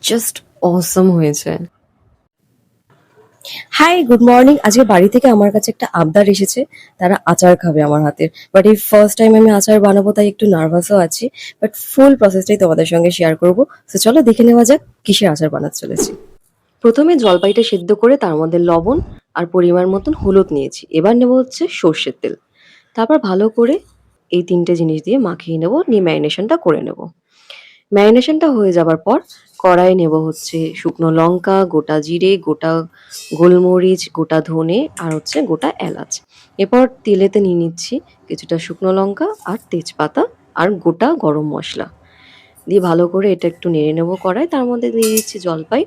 Just অসম হয়েছে। Hi, good morning. আজকে বাড়ি থেকে আমার কাছে একটা আবদার এসেছে, তারা আচার খাবে আমার হাতের। বাট এই ফার্স্ট টাইম আমি আচার বানাবো, তাই একটু নার্ভাসও আছি। বাট ফুল প্রসেসটাই তোমাদের সঙ্গে শেয়ার করবো। তো চলো দেখে নেওয়া যাক কিসের আচার বানাতে চলেছি। প্রথমে জলপাইটা সেদ্ধ করে তার মধ্যে লবণ আর পরিমাণ মতন হলুদ নিয়েছি। এবার নেব হচ্ছে সর্ষের তেল। তারপর ভালো করে এই ৩ টে জিনিস দিয়ে মাখিয়ে নেব, নিয়ে ম্যারিনেশনটা করে নেব। ম্যারিনেশনটা হয়ে যাবার পর কড়াইয়ে নেব হচ্ছে শুকনো লঙ্কা, গোটা জিরে, গোটা গোলমরিচ, গোটা ধনে আর হচ্ছে গোটা এলাচ। এরপর তেলেতে নিয়ে নিচ্ছি কিছুটা শুকনো লঙ্কা আর তেজপাতা আর গোটা গরম মসলা। দিয়ে ভালো করে এটা একটু নেড়ে নেব কড়াই। তার মধ্যে দিয়ে দিচ্ছি জলপাই।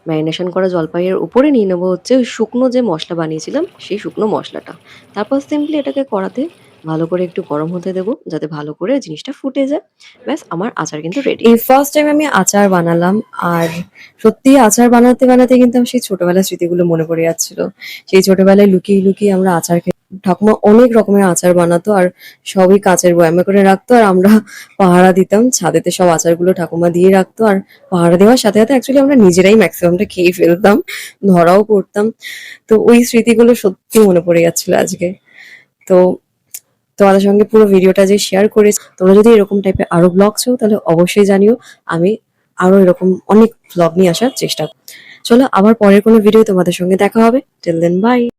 ম্যারিনেশন করা জলপাইয়ের উপরে নিয়ে নেবো হচ্ছে ওই শুকনো যে মশলা বানিয়েছিলাম সেই শুকনো মশলাটা। তারপর সিম্পলি এটাকে কড়াতে ভালো করে একটু গরম হতে দেবো যাতে ভালো করে জিনিসটা ফুটে যায়। ব্যাস আমার আচার কিন্তু রেডি। এই ফার্স্ট টাইম আমি আচার বানালাম। আর সত্যি আচার বানাতে বানাতে কিন্তু আমার সেই ছোটবেলার স্মৃতিগুলো মনে পড়ে যাচ্ছিল। সেই ছোটবেলায় লুকিয়ে লুকিয়ে আমরা আচার খেতাম। ঠাকুমা অনেক রকমের আচার বানাতো, আর সবই কাঁচের বয়ামে করে রাখতো, আর আমরা পাহারা দিতাম। ছাদেতে সব আচারগুলো ঠাকুমা দিয়ে রাখতো, আর পাহারা দেওয়ার সাথে সাথে অ্যাকচুয়ালি আমরা নিজেরাই ম্যাক্সিমামটা খেয়ে ফেলতাম, ধরাও পড়তাম। তো ওই স্মৃতিগুলো সত্যি মনে পড়ে যাচ্ছিল আজকে। তো তোমাদের সঙ্গে পুরো ভিডিওটা যে শেয়ার করেছি, তোমরা যদি এরকম টাইপের আরো ব্লগ চাও তাহলে অবশ্যই জানিও। আমি আরো এরকম অনেক ব্লগ নিয়ে আসার চেষ্টা করব। চলো আবার পরের কোনো ভিডিও তোমাদের সঙ্গে দেখা হবে। Till then by.